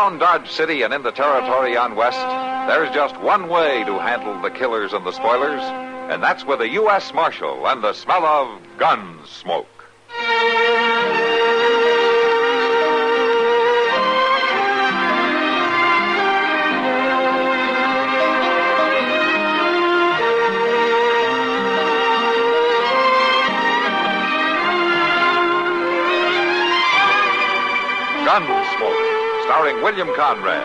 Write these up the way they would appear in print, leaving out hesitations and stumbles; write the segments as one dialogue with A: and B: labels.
A: Around Dodge City and in the territory on west, there's just one way to handle the killers and the spoilers, and that's with a U.S. Marshal and the smell of Gunsmoke. Gunsmoke, starring William Conrad,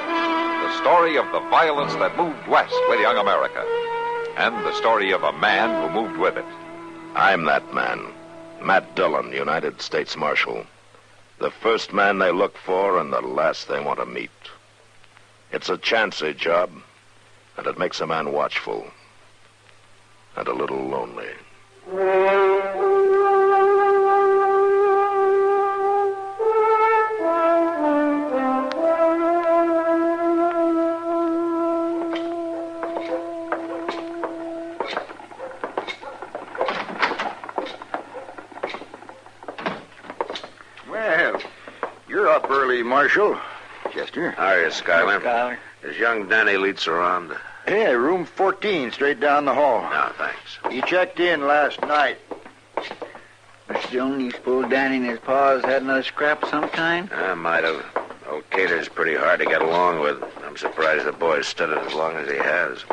A: the story of the violence that moved west with young America, and the story of a man who moved with it.
B: I'm that man, Matt Dillon, United States Marshal. The first man they look for and the last they want to meet. It's a chancy job, and it makes a man watchful and a little lonely.
C: Marshal. Chester.
B: How are you, Schuyler?
C: Schuyler.
B: Is young Danny Leeds around?
C: Yeah, room 14, straight down the hall.
B: No, thanks.
C: He checked in last night.
D: Mr. Dillon, you suppose Danny and his pa's had another scrap of some kind?
B: I might have. Old Cater's pretty hard to get along with. I'm surprised the boy stood it as long as he has.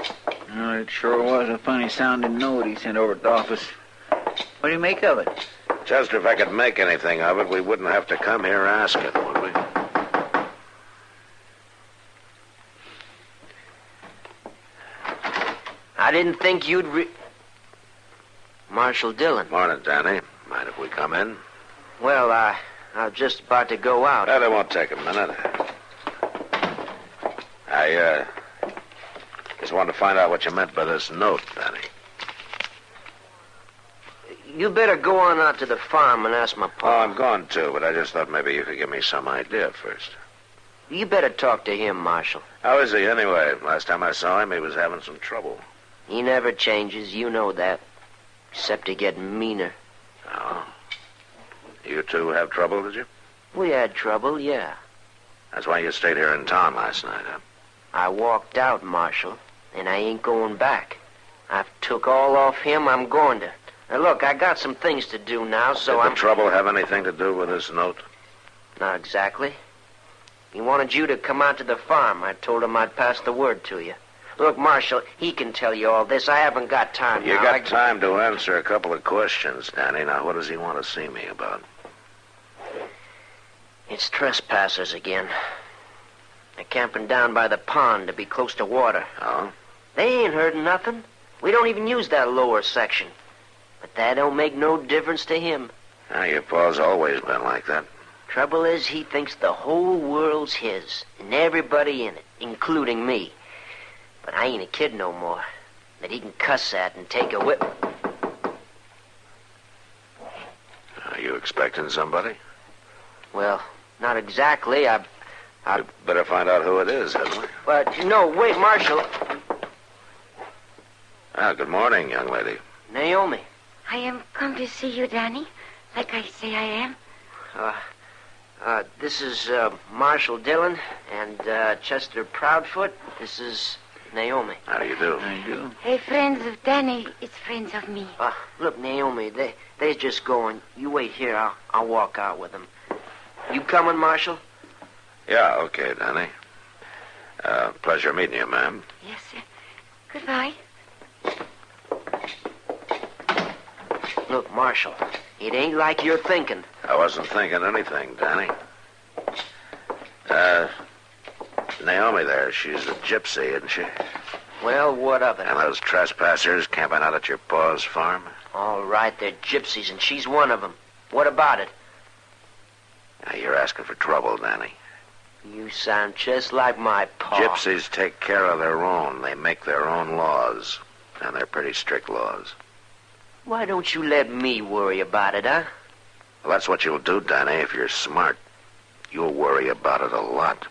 D: Oh, it sure was a funny-sounding note he sent over to the office. What do you make of it?
B: Chester, if I could make anything of it, we wouldn't have to come here asking, would we?
E: I didn't think you'd Marshal Dillon.
B: Morning, Danny. Mind if we come in?
E: Well, I was just about to go out.
B: Well, it won't take a minute. I just wanted to find out what you meant by this note, Danny.
E: You better go on out to the farm and ask my
B: Oh,
E: pa.
B: I'm going to, but I just thought maybe you could give me some idea first.
E: You better talk to him, Marshal.
B: How is he, anyway? Last time I saw him, he was having some trouble.
E: He never changes, you know that. Except to get meaner.
B: Oh. You two have trouble, did you?
E: We had trouble, yeah.
B: That's why you stayed here in town last night, huh?
E: I walked out, Marshal, and I ain't going back. I've took all off him, I'm going to. Now, look, I got some things to do now, so
B: Did the trouble have anything to do with this note?
E: Not exactly. He wanted you to come out to the farm. I told him I'd pass the word to you. Look, Marshal, he can tell you all this. I haven't got time
B: You
E: now.
B: got time to answer a couple of questions, Danny. Now, what does he want to see me about?
E: It's trespassers again. They're camping down by the pond to be close to water.
B: Oh?
E: They ain't heard nothing. We don't even use that lower section. But that don't make no difference to him.
B: Now, your pa's always been like that.
E: Trouble is, he thinks the whole world's his, and everybody in it, including me. But I ain't a kid no more. That he can cuss at and take a whip.
B: Are you expecting somebody?
E: Well, not exactly. I
B: We'd better find out who it is, hadn't we?
E: But, no, wait, Marshal.
B: Ah, good morning, young lady.
E: Naomi.
F: I am come to see you, Danny, like I say I am.
E: This is Marshal Dillon and Chester Proudfoot. This is Naomi.
B: How do you do?
D: I do.
F: Hey, friends of Danny, it's friends of me.
E: Look, Naomi, they're just going. You wait here. I'll walk out with them. You coming, Marshal?
B: Yeah, okay, Danny. Pleasure meeting you, ma'am.
F: Yes, sir. Goodbye.
E: Look, Marshal, it ain't like you're thinking.
B: I wasn't thinking anything, Danny. Naomi there, she's a gypsy, isn't she?
E: Well, what of it?
B: And those trespassers camping out at your pa's farm?
E: All right, they're gypsies, and she's one of them. What about it?
B: Now, you're asking for trouble, Danny.
E: You sound just like my pa.
B: Gypsies take care of their own. They make their own laws. And they're pretty strict laws.
E: Why don't you let me worry about it, huh?
B: Well, that's what you'll do, Danny, if you're smart. You'll worry about it a lot.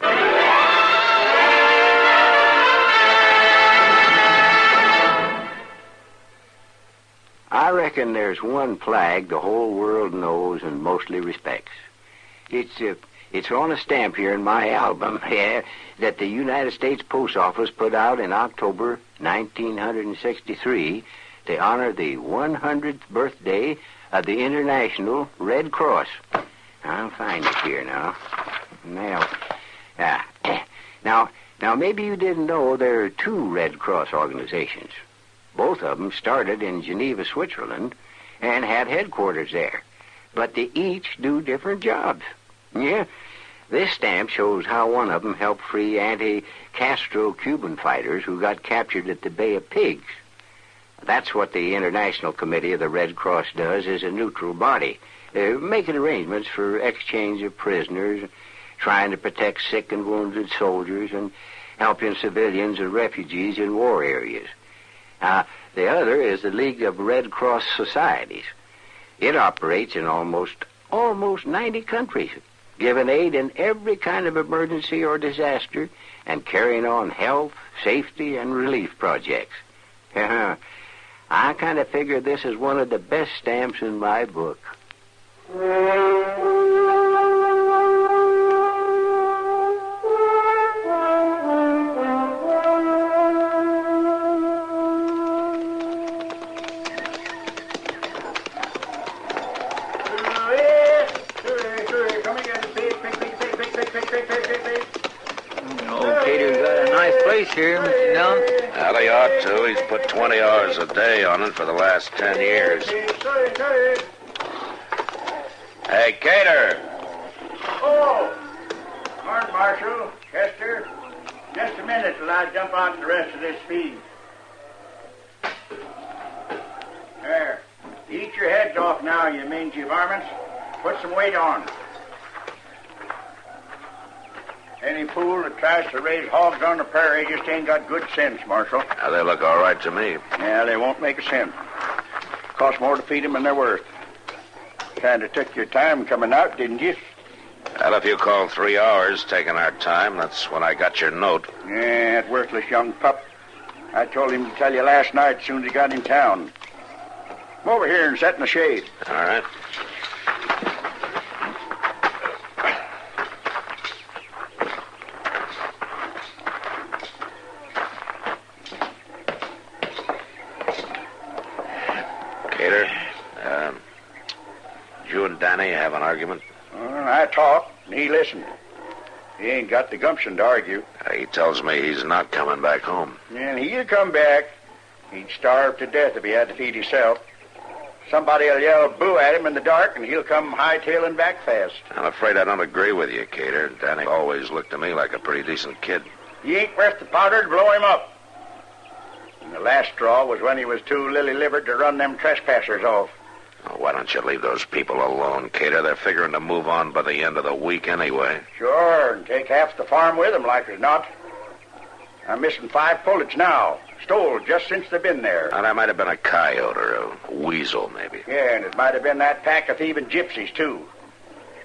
G: I reckon there's one flag the whole world knows and mostly respects. It's It's on a stamp here in my album, yeah, that the United States Post Office put out in October 1963 to honor the 100th birthday of the International Red Cross. I'll find it here now. Now, maybe you didn't know there are two Red Cross organizations. Both of them started in Geneva, Switzerland, and had headquarters there. But they each do different jobs. Yeah, this stamp shows how one of them helped free anti-Castro Cuban fighters who got captured at the Bay of Pigs. That's what the International Committee of the Red Cross does as a neutral body, making arrangements for exchange of prisoners, trying to protect sick and wounded soldiers, and helping civilians and refugees in war areas. The other is the League of Red Cross Societies. It operates in almost 90 countries, giving aid in every kind of emergency or disaster and carrying on health, safety, and relief projects. I kind of figure this is one of the best stamps in my book.
D: Here, Mr. Dillon.
B: Well, he ought to. He's put 20 hours a day on it for the last 10 years. Hey, Cater.
C: Oh! Morning, Marshal. Chester. Just a minute till I jump out the rest of this feed. There. Eat your heads off now, you mangy varmints. Put some weight on. Any fool that tries to raise hogs on the prairie just ain't got good sense, Marshal.
B: Now, they look all right to me.
C: Yeah, they won't make a cent. Costs more to feed them than they're worth. Kind of took your time coming out, didn't you?
B: Well, if you call 3 hours taking our time, that's when I got your note.
C: Yeah, that worthless young pup. I told him to tell you last night as soon as he got in town. Come over here and sit in the shade.
B: All right. Cater, you and Danny have an argument?
C: Well, I talked, and he listened. He ain't got the gumption to argue.
B: He tells me he's not coming back home.
C: And he'll come back. He'd starve to death if he had to feed himself. Somebody'll yell boo at him in the dark, and he'll come hightailing back fast.
B: I'm afraid I don't agree with you, Cater. Danny always looked to me like a pretty decent kid.
C: He ain't worth the powder to blow him up. And the last straw was when he was too lily-livered to run them trespassers off.
B: Oh, why don't you leave those people alone, Cater? They're figuring to move on by the end of the week anyway.
C: Sure, and take half the farm with them, like as not. I'm missing 5 pullets now. Stole just since they've been there.
B: Now, that might have been a coyote or a weasel, maybe.
C: Yeah, and it might have been that pack of thieving gypsies, too.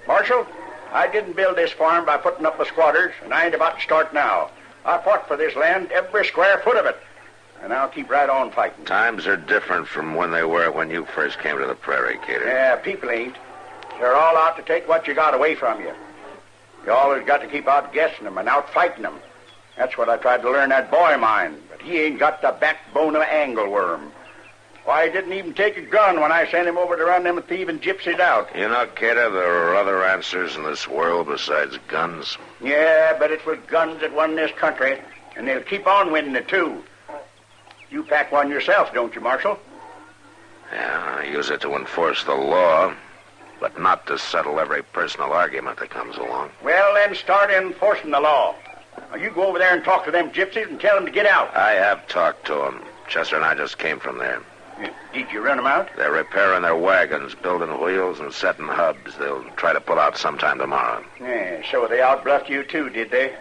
C: Marshal, I didn't build this farm by putting up the squatters, and I ain't about to start now. I fought for this land, every square foot of it. And I'll keep right on fighting.
B: Times are different from when they were when you first came to the prairie, Cater.
C: Yeah, people ain't. They're all out to take what you got away from you. You always got to keep outguessing them and outfighting them. That's what I tried to learn that boy of mine, but he ain't got the backbone of an angleworm. Why, he didn't even take a gun when I sent him over to run them thieving gypsies out.
B: You know, Cater, there are other answers in this world besides guns.
C: Yeah, but it was guns that won this country, and they'll keep on winning it, too. You pack one yourself, don't you, Marshal?
B: Yeah, I use it to enforce the law, but not to settle every personal argument that comes along.
C: Well, then start enforcing the law. Now, you go over there and talk to them gypsies and tell them to get out.
B: I have talked to them. Chester and I just came from there.
C: Did you run them out?
B: They're repairing their wagons, building wheels, and setting hubs. They'll try to pull out sometime tomorrow.
C: Yeah, so they outbluffed you, too, did they?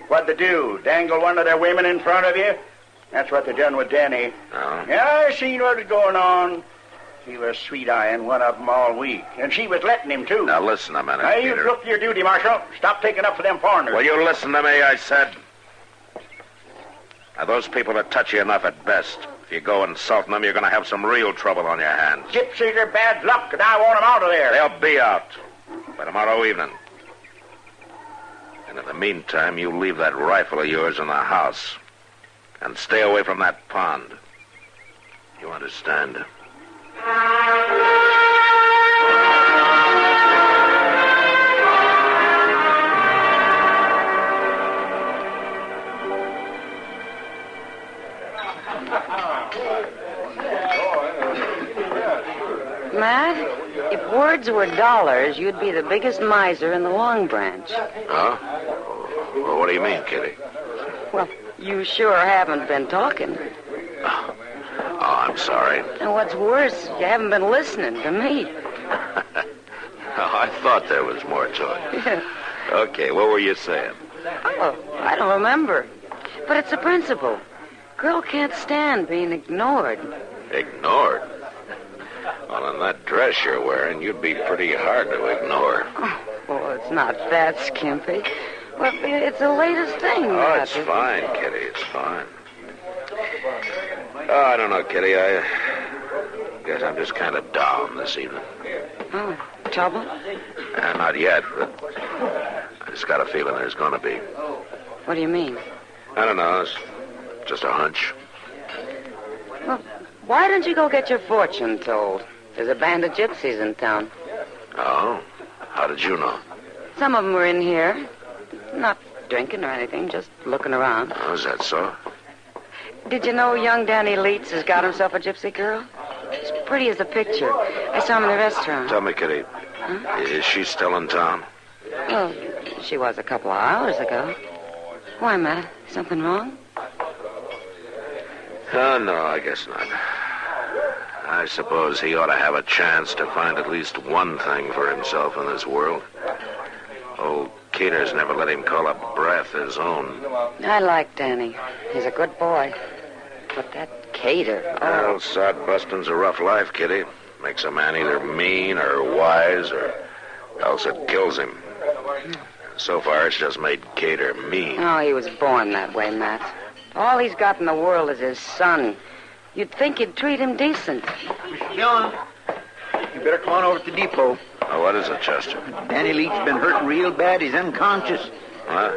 C: What'd they do, dangle one of their women in front of you? That's what they done with Danny.
B: Oh?
C: Yeah, I seen what was going on. He was sweet-eyeing one of them all week. And she was letting him, too.
B: Now, listen a minute,
C: Now, you
B: Peter.
C: look to your duty, Marshal. Stop taking up for them foreigners.
B: Will you listen to me, I said? Now, those people are touchy enough at best. If you go insulting them, you're going to have some real trouble on your hands.
C: Gypsies are bad luck, and I want them out of there.
B: They'll be out by tomorrow evening. And in the meantime, you leave that rifle of yours in the house. And stay away from that pond. You understand?
H: Matt, if words were dollars, you'd be the biggest miser in the Long Branch.
B: Huh? Well, what do you mean, Kitty?
H: Well, you sure haven't been talking.
B: Oh, I'm sorry.
H: And what's worse, you haven't been listening to me.
B: Oh, I thought there was more to it. Okay, what were you saying?
H: Oh, I don't remember. But it's a principle. Girl can't stand being ignored.
B: Ignored? Well, in that dress you're wearing, you'd be pretty hard to ignore.
H: Oh, well, it's not that skimpy. Well, it's the latest thing.
B: Oh, it's fine, Kitty. It's fine. Oh, I don't know, Kitty. I guess I'm just kind of down this evening.
H: Oh, trouble?
B: Not yet, but I just got a feeling there's going to be.
H: What do you mean?
B: I don't know. It's just a hunch.
H: Well, why don't you go get your fortune told? There's a band of gypsies in town.
B: Oh? How did you know?
H: Some of them were in here. Not drinking or anything, just looking around.
B: Oh, is that so?
H: Did you know young Danny Leeds has got himself a gypsy girl? As pretty as a picture. I saw him in the restaurant.
B: Tell me, Kitty, is she still in town?
H: Well, she was a couple of hours ago. Why, Matt? Something wrong?
B: Oh, no, I guess not. I suppose he ought to have a chance to find at least one thing for himself in this world. Old Cater's never let him call a breath his own.
H: I like Danny. He's a good boy. But that Cater...
B: Well, sod busting's a rough life, Kitty. Makes a man either mean or wise, or else it kills him. So far, it's just made Cater mean.
H: Oh, he was born that way, Matt. All he's got in the world is his son. You'd think he'd treat him decent.
D: Mr. Dillon, you better come on over to the depot.
B: Oh, what is it, Chester?
D: Danny Leach's been hurting real bad. He's unconscious.
B: Huh?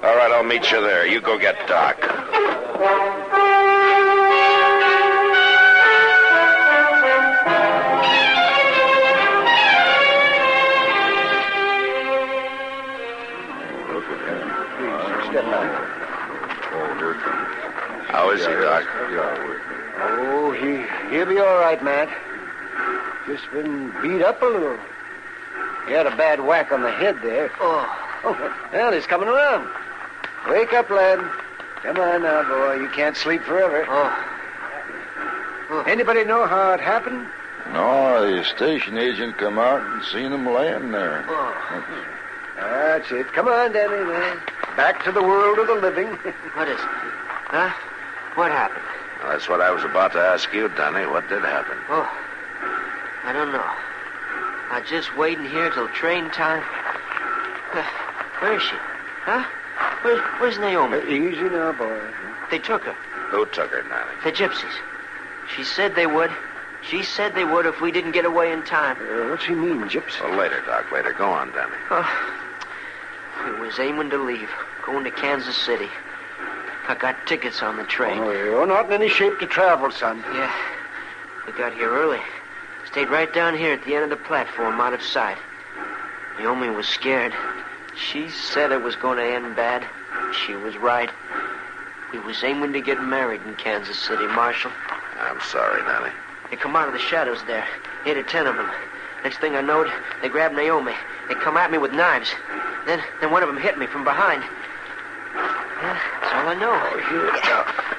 B: All right, I'll meet you there. You go get Doc. How is he, Doc?
C: Oh, he'll be all right, Matt. Just been beat up a little. He had a bad whack on the head there. Oh, well, he's coming around. Wake up, lad. Come on now, boy. You can't sleep forever. Anybody know how it happened?
I: No, the station agent come out and seen him laying there.
C: That's it. Come on, Danny, man. Back to the world of the living.
E: What is it? Huh? What happened?
B: Well, that's what I was about to ask you, Danny. What did happen?
E: Oh, I don't know. I'm just waiting here till train time. Where is she? Huh? Where's Naomi?
C: Easy now, boy.
E: They took her.
B: Who took her, Danny?
E: The gypsies. She said they would. She said they would if we didn't get away in time.
C: What's he mean, gypsy?
B: Well, later, Doc, later. Go on, Danny.
E: We was aiming to leave, going to Kansas City. I got tickets on the train.
C: Oh, you're not in any shape to travel, son.
E: Yeah. We got here early. Stayed right down here at the end of the platform, out of sight. Naomi was scared. She said it was going to end bad. She was right. We was aiming to get married in Kansas City, Marshal.
B: I'm sorry, Danny.
E: They come out of the shadows there. 8 or 10 of them. Next thing I knowed, they grabbed Naomi. They come at me with knives. Then one of them hit me from behind. Yeah, that's all I know.
C: Oh, here.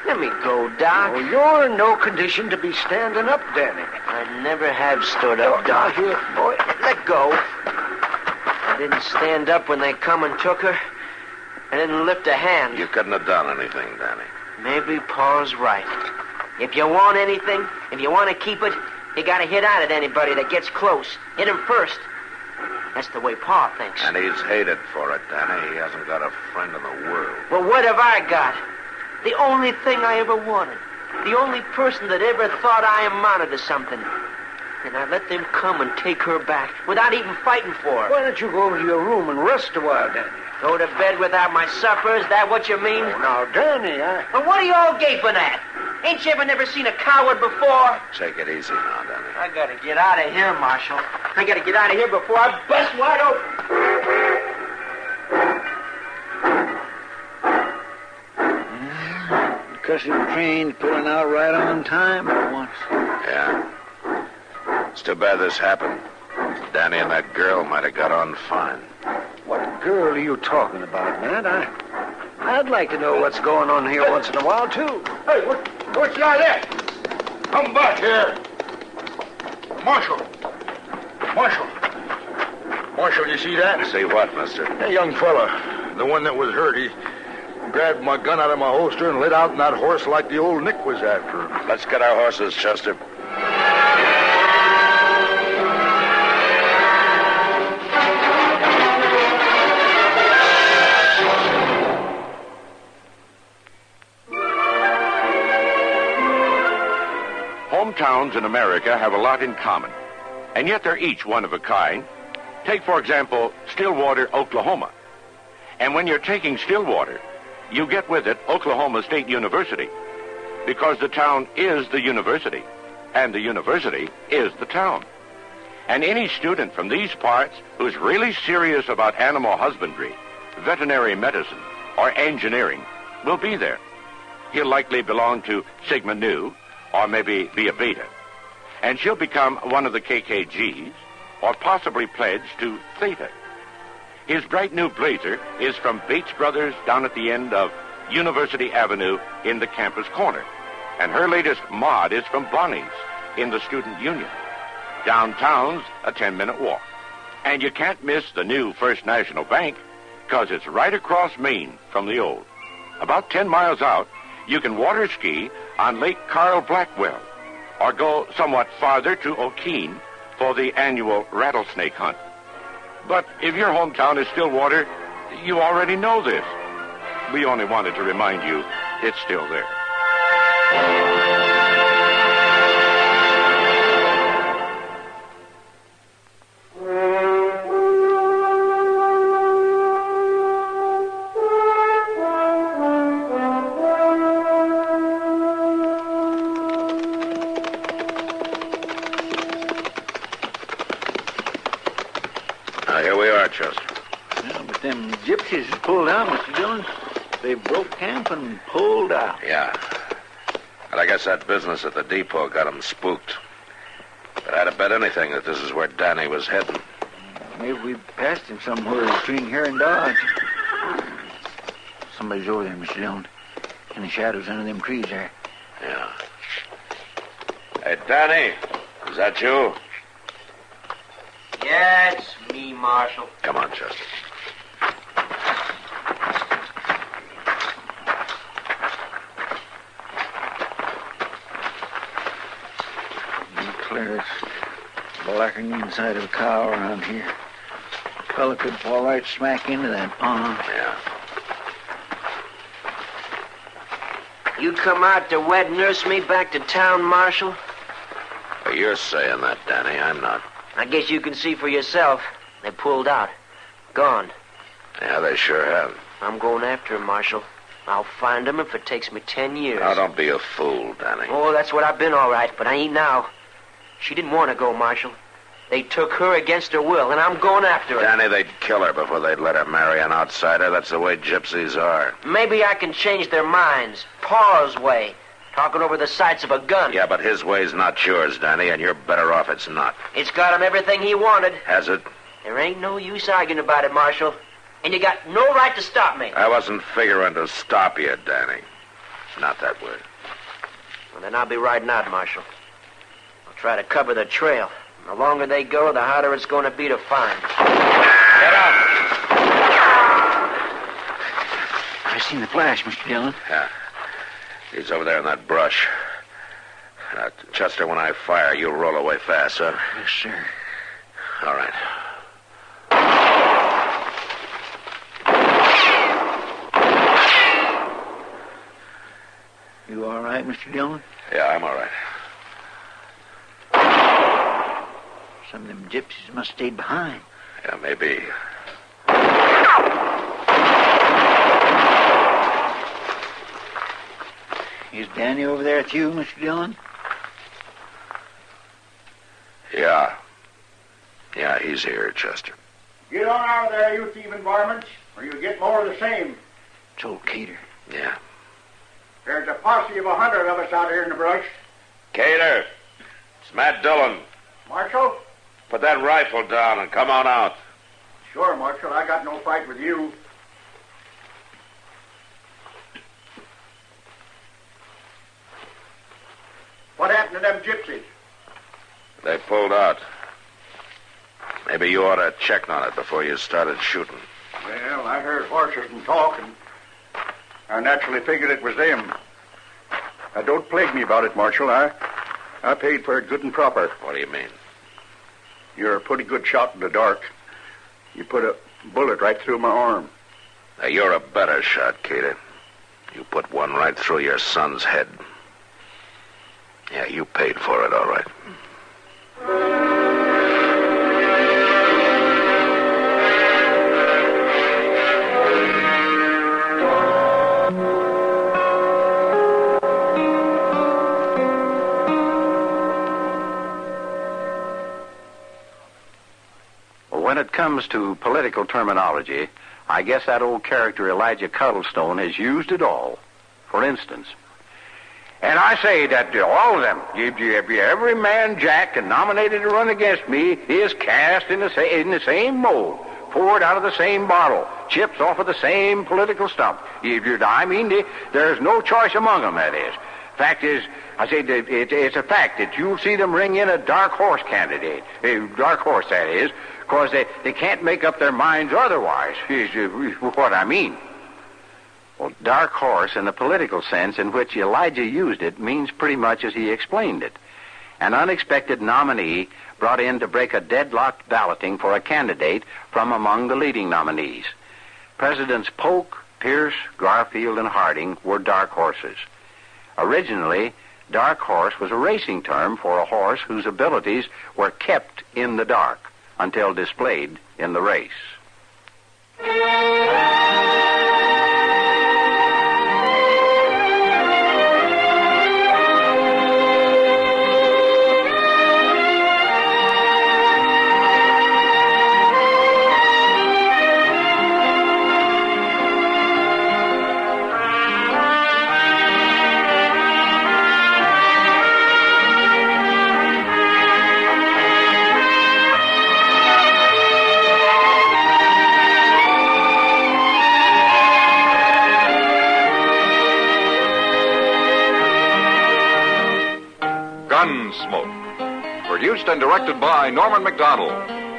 E: Let me go, Doc.
C: Oh, you're in no condition to be standing up, Danny.
E: I never have stood up, Doc.
C: Here, boy.
E: Let go. I didn't stand up when they come and took her. I didn't lift a hand.
B: You couldn't have done anything, Danny.
E: Maybe Paul's right. If you want anything, if you want to keep it, you got to hit out at anybody that gets close. Hit him first. That's the way Pa thinks.
B: And he's hated for it, Danny. He hasn't got a friend in the world.
E: Well, what have I got? The only thing I ever wanted. The only person that ever thought I amounted to something. And I let them come and take her back without even fighting for her.
J: Why don't you go over to your room and rest a while, Danny?
E: Go to bed without my supper? Is that what you mean?
J: Oh, now, Danny,
E: Well, what are you all gaping at? Ain't you ever never seen a coward before?
B: Take it easy now, Danny.
E: I gotta get out of here, Marshal. I gotta get out of here before I bust wide open.
D: Cussing train's pulling out right on time for once.
B: Yeah. It's too bad this happened. Danny and that girl might have got on fine.
J: what girl are you talking about, Matt? I'd like to know what's going on here once in a while, too.
C: Hey, what's the idea? Come back here. Marshal.
I: Marshal, you see that?
B: See what, mister?
I: That young fella, the one that was hurt, he grabbed my gun out of my holster and lit out on that horse like the old Nick was after him.
B: Let's get our horses, Chester.
K: Hometowns in America have a lot in common, and yet they're each one of a kind. Take, for example, Stillwater, Oklahoma. And when you're taking Stillwater, you get with it Oklahoma State University, because the town is the university, and the university is the town. And any student from these parts who's really serious about animal husbandry, veterinary medicine, or engineering will be there. He'll likely belong to Sigma Nu, or maybe be a Beta. And she'll become one of the KKGs, or possibly pledge to Theta. His bright new blazer is from Bates Brothers down at the end of University Avenue in the campus corner. And her latest mod is from Bonnie's in the Student Union. Downtown's a 10-minute walk. And you can't miss the new First National Bank, because it's right across Maine from the old. About 10 miles out, you can water ski on Lake Carl Blackwell, or go somewhat farther to O'Keene for the annual rattlesnake hunt. But if your hometown is Stillwater, you already know this. We only wanted to remind you it's still there.
D: Them gypsies has pulled out, Mr. Dillon. They broke camp and pulled out.
B: Yeah. And I guess that business at the depot got them spooked. But I'd have bet anything that this is where Danny was heading.
D: Maybe we passed him somewhere between here and Dodge. Somebody's over there, Mr. Dillon. In the shadows under them trees there.
B: Yeah. Hey, Danny, is that you?
E: Yeah, it's me, Marshal.
B: Come on, Chester.
D: Clear. It's blacker than the inside of a cow around here. A fella could fall right smack into that pond.
B: Yeah.
E: You come out to wet nurse me back to town, Marshal?
B: Well, you're saying that, Danny. I'm not.
E: I guess you can see for yourself. They pulled out. Gone.
B: Yeah, they sure have.
E: I'm going after him, Marshal. I'll find him if it takes me 10 years.
B: Now, don't be a fool, Danny.
E: Oh, that's what I've been all right, but I ain't now. She didn't want to go, Marshal. They took her against her will, and I'm going after her.
B: Danny, they'd kill her before they'd let her marry an outsider. That's the way gypsies are.
E: Maybe I can change their minds. Pa's way. Talking over the sights of a gun.
B: Yeah, but his way's not yours, Danny, and you're better off it's not.
E: It's got him everything he wanted.
B: Has it?
E: There ain't no use arguing about it, Marshal. And you got no right to stop me.
B: I wasn't figuring to stop you, Danny. Not that way.
E: Well, then I'll be riding out, Marshal. I'll try to cover the trail. The longer they go, the harder it's going to be to find.
B: Get out!
D: I seen the flash, Mr. Dillon.
B: Yeah. He's over there in that brush. Chester, when I fire, you'll roll away fast, huh?
D: Yes, sir.
B: All right.
D: You all right, Mr. Dillon?
B: Yeah, I'm all right.
D: Some of them gypsies must have stayed behind.
B: Yeah, maybe.
D: Is Danny over there with you, Mr. Dillon?
B: Yeah. Yeah, he's here, Chester.
C: Get on out of there, you thieving varmints, or you get more of the same.
D: It's old Cater.
B: Yeah.
C: There's a posse of 100 of us out here in the brush.
B: Cater, it's Matt Dillon.
C: Marshal?
B: Put that rifle down and come on out.
C: Sure, Marshal. I got no fight with you. What happened to them gypsies?
B: They pulled out. Maybe you ought to check on it before you started shooting.
C: Well, I heard horses and talk, and I naturally figured it was them. Now, don't plague me about it, Marshal. I paid for it good and proper.
B: What do you mean?
C: You're a pretty good shot in the dark. You put a bullet right through my arm.
B: Now, you're a better shot, Cater. You put one right through your son's head. Yeah, you paid for it, all right.
G: When it comes to political terminology, I guess that old character Elijah Cuddlestone has used it all. For instance, and I say that all of them, every man Jack and nominated to run against me is cast in the same mold, poured out of the same bottle, chips off of the same political stump. There's no choice among them, that is. Fact is, I say that it's a fact that you'll see them ring in a dark horse candidate. A dark horse, that is, because they can't make up their minds otherwise, is what I mean. Well, dark horse, in the political sense in which Elijah used it, means pretty much as he explained it. An unexpected nominee brought in to break a deadlocked balloting for a candidate from among the leading nominees. Presidents Polk, Pierce, Garfield, and Harding were dark horses. Originally, dark horse was a racing term for a horse whose abilities were kept in the dark until displayed in the race.
A: Gunsmoke. Produced and directed by Norman MacDonald.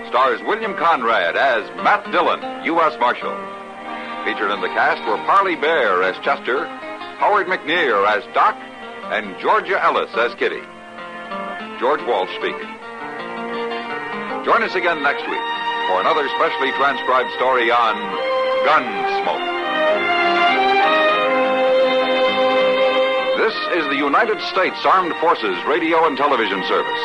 A: Stars William Conrad as Matt Dillon, U.S. Marshal. Featured in the cast were Parley Bear as Chester, Howard McNear as Doc, and Georgia Ellis as Kitty. George Walsh speaking. Join us again next week for another specially transcribed story on Gunsmoke. This is the United States Armed Forces Radio and Television Service.